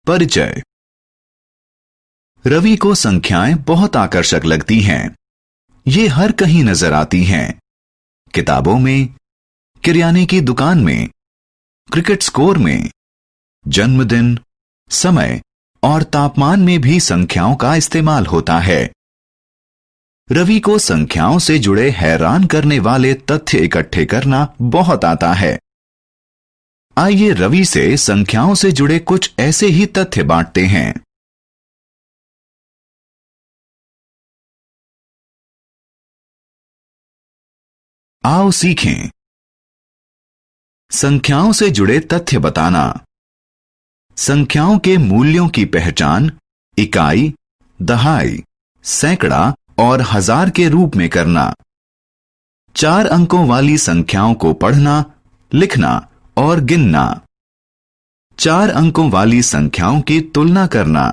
परिचय। रवि को संख्याएं बहुत आकर्षक लगती हैं। ये हर कहीं नजर आती हैं। किताबों में, किराने की दुकान में, क्रिकेट स्कोर में, जन्मदिन, समय और तापमान में भी संख्याओं का इस्तेमाल होता है। रवि को संख्याओं से जुड़े हैरान करने वाले तथ्य इकट्ठे करना बहुत आता है। आइए रवि से संख्याओं से जुड़े कुछ ऐसे ही तथ्य बांटते हैं। आओ सीखें। संख्याओं से जुड़े तथ्य बताना। संख्याओं के मूल्यों की पहचान इकाई, दहाई, सैकड़ा और हजार के रूप में करना। 4 अंकों वाली संख्याओं को पढ़ना, लिखना और गिनना। 4 अंकों वाली संख्याओं की तुलना करना।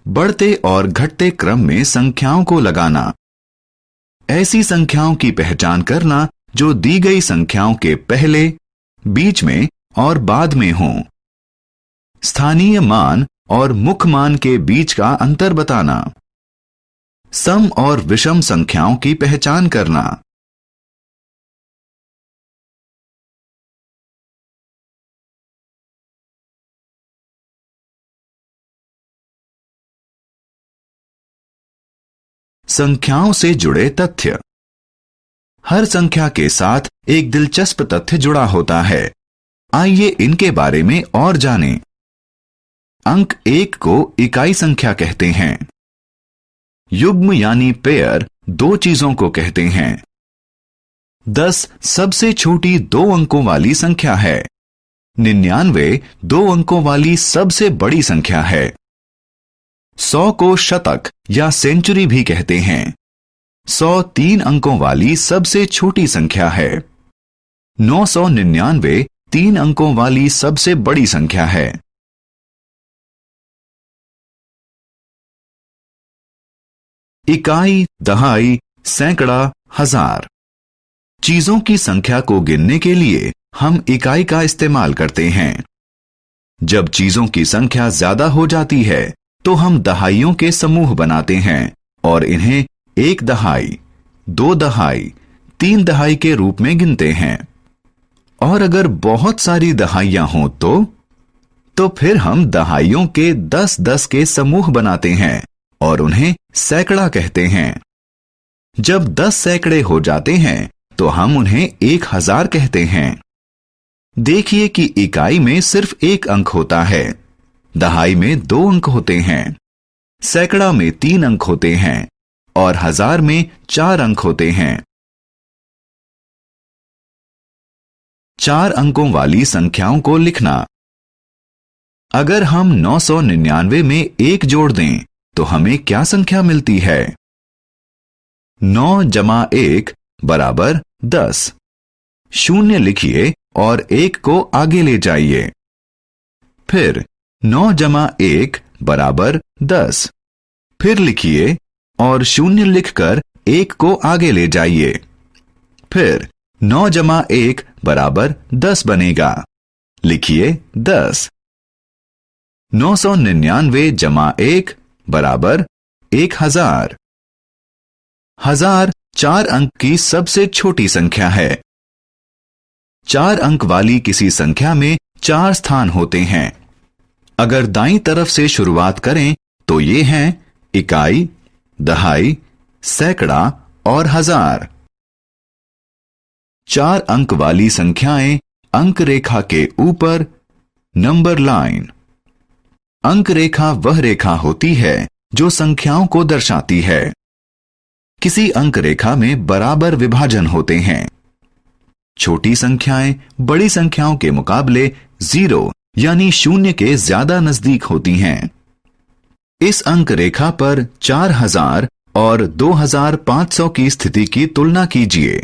बढ़ते और घटते क्रम में संख्याओं को लगाना। ऐसी संख्याओं की पहचान करना जो दी गई संख्याओं के पहले, बीच में और बाद में हों। स्थानीय मान और मुख्य मान के बीच का अंतर बताना। सम और विषम संख्याओं की पहचान करना। संख्याओं से जुड़े तथ्य। हर संख्या के साथ एक दिलचस्प तथ्य जुड़ा होता है। आइए इनके बारे में और जानें। अंक 1 को इकाई संख्या कहते हैं। युग्म यानी पेयर 2 चीजों को कहते हैं। 10 सबसे छोटी 2 अंकों वाली संख्या है। 99 2 अंकों वाली सबसे बड़ी संख्या है। 100 को शतक या सेंचुरी भी कहते हैं। 100 3 अंकों वाली सबसे छोटी संख्या है। 999 3 अंकों वाली सबसे बड़ी संख्या है। इकाई, दहाई, सैकड़ा, हजार। चीजों की संख्या को गिनने के लिए हम इकाई का इस्तेमाल करते हैं। जब चीजों की संख्या ज्यादा हो जाती है तो हम दहाइयों के समूह बनाते हैं और इन्हें 1 दहाई, 2 दहाई, 3 दहाई के रूप में गिनते हैं। और अगर बहुत सारी दहाइयां हों तो फिर हम दहाइयों के 10-10 के समूह बनाते हैं और उन्हें सैकड़ा कहते हैं। जब 10 सैकड़े हो जाते हैं तो हम उन्हें 1000 कहते हैं। देखिए कि इकाई में सिर्फ 1 अंक होता है, दहाई में 2 अंक होते हैं, सैकड़ा में 3 अंक होते हैं और हजार में 4 अंक होते हैं। 4 अंकों वाली संख्याओं को लिखना। अगर हम 999 में 1 जोड़ दें तो हमें क्या संख्या मिलती है? 9 जमा 1 बराबर 10। 0 लिखिए और 1 को आगे ले जाइए। फिर 9 जमा 1 बराबर 10। फिर लिखिए और 0 लिखकर 1 को आगे ले जाइए। फिर 9 जमा 1 बराबर 10 बनेगा। लिखिए 10। 999 जमा 1 बराबर 1000। 1000 4 अंक की सबसे छोटी संख्या है। 4 अंक वाली किसी संख्या में 4 स्थान होते हैं। अगर दाईं तरफ से शुरुआत करें तो ये हैं इकाई, दहाई, सैकड़ा और हजार। 4 अंक वाली संख्याएं अंक रेखा के ऊपर, नंबर लाइन। अंक रेखा वह रेखा होती है जो संख्याओं को दर्शाती है। किसी अंक रेखा में बराबर विभाजन होते हैं। छोटी संख्याएं बड़ी संख्याओं के मुकाबले 0 यानी 0 के ज्यादा नजदीक होती हैं। इस अंक रेखा पर 4000 और 2500 की स्थिति की तुलना कीजिए।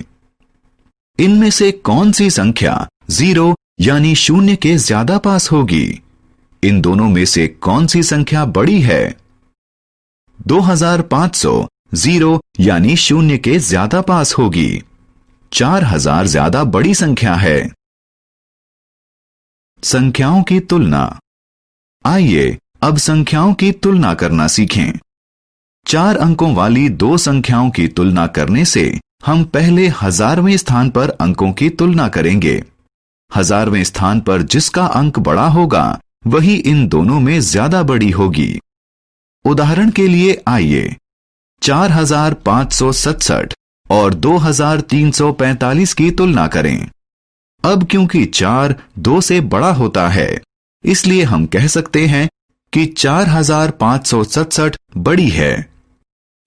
इनमें से कौन सी संख्या 0 यानी 0 के ज्यादा पास होगी? इन दोनों में से कौन सी संख्या बड़ी है? 2500 0 यानी 0 के ज्यादा पास होगी। 4000 ज्यादा बड़ी संख्या है। संख्याओं की तुलना। आइए अब संख्याओं की तुलना करना सीखें। 4 अंकों वाली दो संख्याओं की तुलना करने से हम पहले 1000वें स्थान पर अंकों की तुलना करेंगे। 1000वें स्थान पर जिसका अंक बड़ा होगा वही इन दोनों में ज्यादा बड़ी होगी। उदाहरण के लिए आइए 4567 और 2345 की तुलना करें। अब क्योंकि 4 2 से बड़ा होता है, इसलिए हम कह सकते हैं कि 4567 बड़ी है।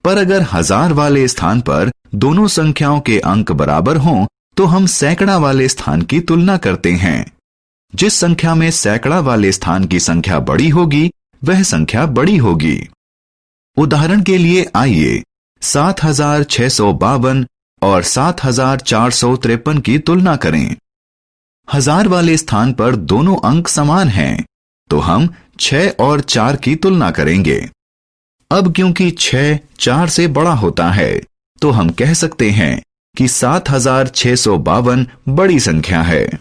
पर अगर 1000 वाले स्थान पर दोनों संख्याओं के अंक बराबर हों तो हम सैकड़ा वाले स्थान की तुलना करते हैं। जिस संख्या में सैकड़ा वाले स्थान की संख्या बड़ी होगी वह संख्या बड़ी होगी। उदाहरण के लिए आइए 7652 और 7453 की तुलना करें। 1000 वाले स्थान पर दोनों अंक समान हैं, तो हम 6 और 4 की तुलना करेंगे। अब क्योंकि 6 4 से बड़ा होता है, तो हम कह सकते हैं कि 7652 बड़ी संख्या है।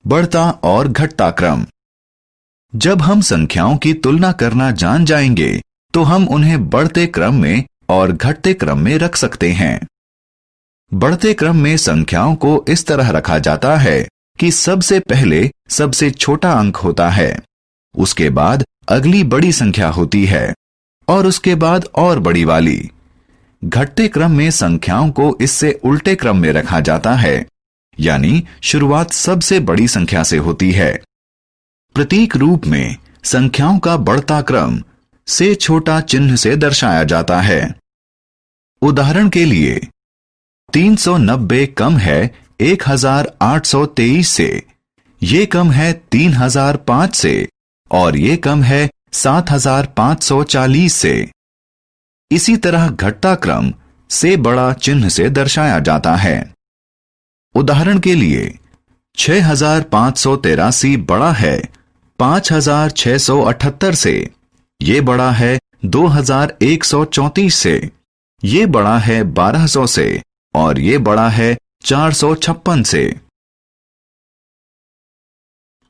बढ़ता और घटता क्रम। जब हम संख्याओं की तुलना करना जान जाएंगे तो हम उन्हें बढ़ते क्रम में और घटते क्रम में रख सकते हैं। बढ़ते क्रम में संख्याओं को इस तरह रखा जाता है कि सबसे पहले सबसे छोटा अंक होता है, उसके बाद अगली बड़ी संख्या होती है और उसके बाद और बड़ी वाली। घटते क्रम में संख्याओं को इससे उल्टे क्रम में रखा जाता है, यानी शुरुआत सबसे बड़ी संख्या से होती है। प्रतीक रूप में संख्याओं का बढ़ता क्रम से छोटा चिन्ह से दर्शाया जाता है। उदाहरण के लिए 390 कम है 1823 से, ये कम है 3005 से और ये कम है 7540 से। इसी तरह घटता क्रम से बड़ा चिन्ह से दर्शाया जाता है। उदाहरण के लिए 6583 बड़ा है 5678 से, ये बड़ा है 2134 से, ये बड़ा है 1200 से और ये बड़ा है 456 से।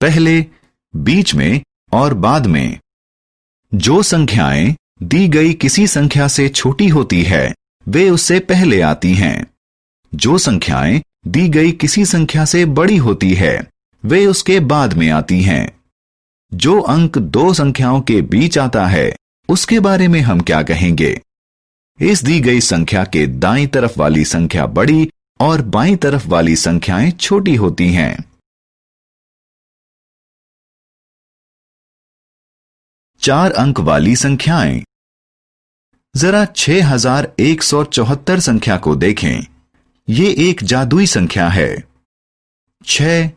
पहले, बीच में और बाद में। जो संख्याएं दी गई किसी संख्या से छोटी होती है वे उससे पहले आती हैं। जो संख्याएं दी गई किसी संख्या से बड़ी होती है वे उसके बाद में आती हैं। जो अंक दो संख्याओं के बीच आता है उसके बारे में हम क्या कहेंगे? इस दी गई संख्या के दाईं तरफ वाली संख्या बड़ी और बाईं तरफ वाली संख्याएं छोटी होती हैं। चार अंक वाली संख्याएं। जरा 6174 संख्या को देखें। ये एक जादुई संख्या है। 6,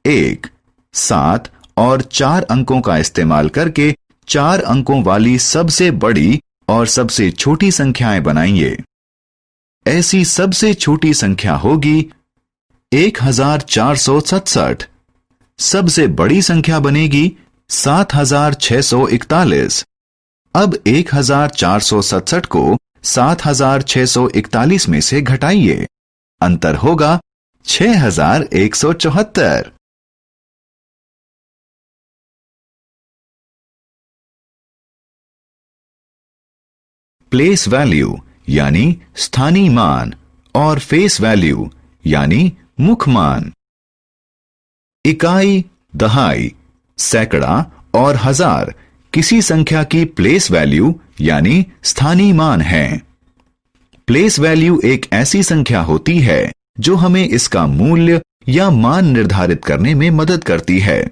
1, 7 और 4 अंकों का इस्तेमाल करके 4 अंकों वाली सबसे बड़ी और सबसे छोटी संख्याएं बनाइए। ऐसी सबसे छोटी संख्या होगी 1467। सबसे बड़ी संख्या बनेगी 7641। अब 1467 को 7641 में से घटाइए। अंतर होगा 6174। प्लेस वैल्यू यानी स्थानीय मान और फेस वैल्यू यानी मुख मान। इकाई, दहाई, सैकड़ा और हजार किसी संख्या की प्लेस वैल्यू यानी स्थानीय मान है। प्लेस वैल्यू एक ऐसी संख्या होती है जो हमें इसका मूल्य या मान निर्धारित करने में मदद करती है।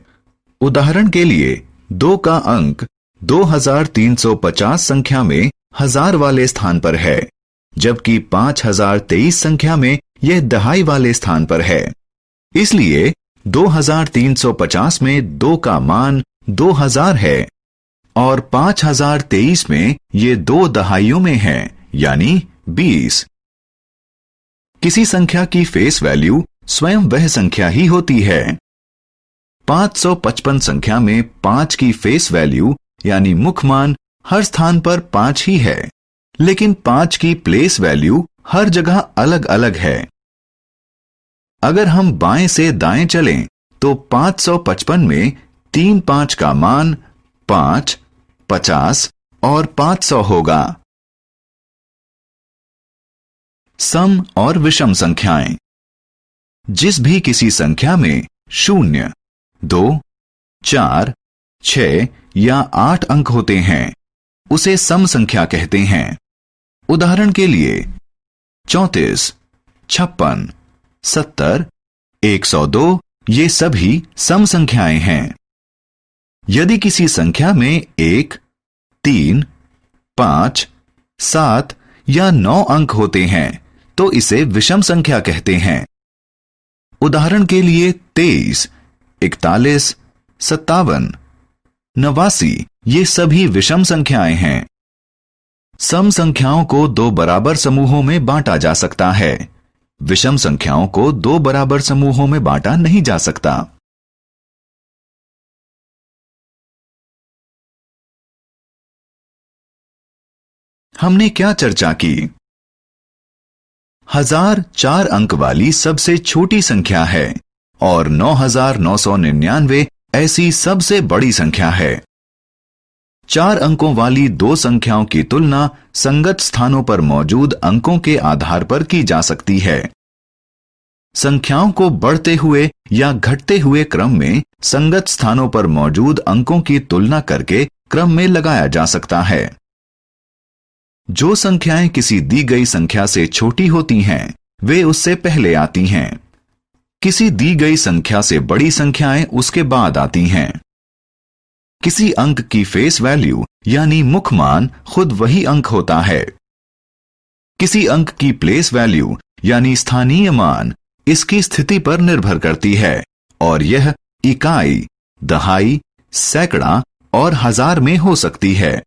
उदाहरण के लिए 2 का अंक 2350 संख्या में 1000 वाले स्थान पर है, जबकि 5023 संख्या में यह दहाई वाले स्थान पर है। इसलिए 2350 में 2 का मान 2000 है और 5023 में ये 2 दहाइयों में है, यानी 20। किसी संख्या की फेस वैल्यू स्वयं वह संख्या ही होती है। 555 संख्या में 5 की फेस वैल्यू यानी मुख मान हर स्थान पर 5 ही है, लेकिन 5 की प्लेस वैल्यू हर जगह अलग अलग है। अगर हम बाएं से दाएं चलें तो 555 में 3 5 का मान 5, 50 और 500 होगा। सम और विषम संख्याएं। जिस भी किसी संख्या में 0, 2, 4, 6 या 8 अंक होते हैं, उसे सम संख्या कहते हैं। उदाहरण के लिए 34, 56, 70, 102 ये सभी सम संख्याएं हैं। यदि किसी संख्या में 1, 3, 5, 7 या 9 अंक होते हैं तो इसे विषम संख्या कहते हैं। उदाहरण के लिए 23, 41, 57, 89 ये सभी विषम संख्याएं हैं। सम संख्याओं को 2 बराबर समूहों में बांटा जा सकता है। विषम संख्याओं को 2 बराबर समूहों में बांटा नहीं जा सकता। हमने क्या चर्चा की? 1000 4 अंक वाली सबसे छोटी संख्या है और 9999 ऐसी सबसे बड़ी संख्या है। 4 अंकों वाली 2 संख्याओं की तुलना संगत स्थानों पर मौजूद अंकों के आधार पर की जा सकती है। संख्याओं को बढ़ते हुए या घटते हुए क्रम में संगत स्थानों पर मौजूद अंकों की तुलना करके क्रम में लगाया जा सकता है। जो संख्याएं किसी दी गई संख्या से छोटी होती हैं, वे उससे पहले आती हैं। किसी दी गई संख्या से बड़ी संख्याएं उसके बाद आती हैं। किसी अंक की फेस वैल्यू यानी मुख मान खुद वही अंक होता है। किसी अंक की प्लेस वैल्यू यानी स्थानीय मान इसकी स्थिति पर निर्भर करती है और यह इकाई, दहाई, सैकड़ा और हजार में हो सकती है।